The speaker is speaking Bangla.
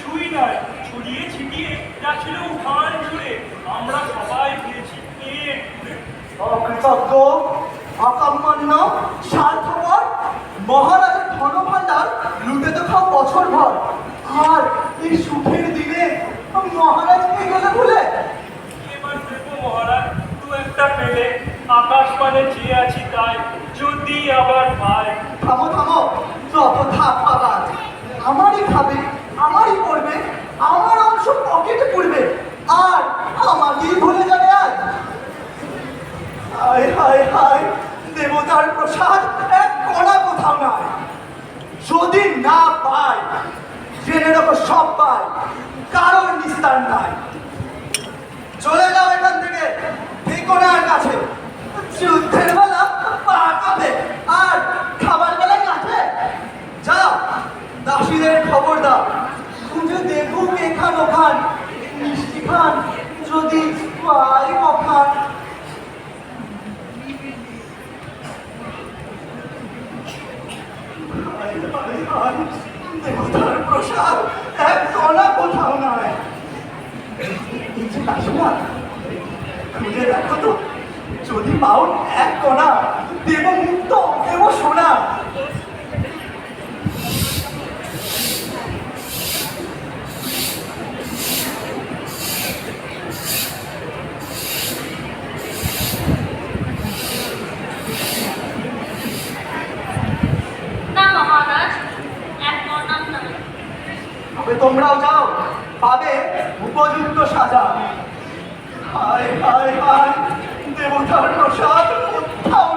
কিছুই নয়, ছড়িয়ে ছিটিয়ে যা ছিল উঠান জুড়ে আমরা সবাই পেয়েছি পেট পুড়ে। অকৃতজ্ঞ, অকর্মণ্য, স্বার্থপর মহারাজের ধনভাণ্ডার লুটে তো খাও বছর ভর, আর এই সুখের দিনে মহারাজকে গেলে ভুলে। এবার দেখো মহারাজ, দু একটা পেলে আকাশ পানে চেয়ে আছি তাই, যদি আবার পাই। থামো থামো, যত ধাপ্পাবাজ, আমারই খাবে, আমারই পড়বে, আমার অংশ পকেটে পড়বে, আর আমাকেই ভুলে যাবে আজ। হায় হায় হায়, দেবতার প্রসাদ এক কণা কোথাও নাই। যদি না পায়, জেনে রাখো সব পায়, কারোর নিস্তার নাই। চলে যাও এখান থেকে, ঠিকানার কাছে। যুদ্ধের বেলা পা কাঁপে, আর খাবার বেলা কাছে। যাও, দাসীদের খবর দাও, খুঁজে দেখুক এখান ওখান মিষ্টি খান, যদি পাই ওখান। দেবতার প্রসাদ এক কণা কোথাও নয়। এই যে দাসীরা, খুঁজে দেখো তো, যদি পাও এক কণা, দেব মুক্ত, দেব সোনা। না মহারাজ, এক বর্ণাম নয়। তবে তোমরাও যাও, পাবে উপযুক্ত সাজা। হায় হায় হায়, দেবতার প্রসাদ কোথাও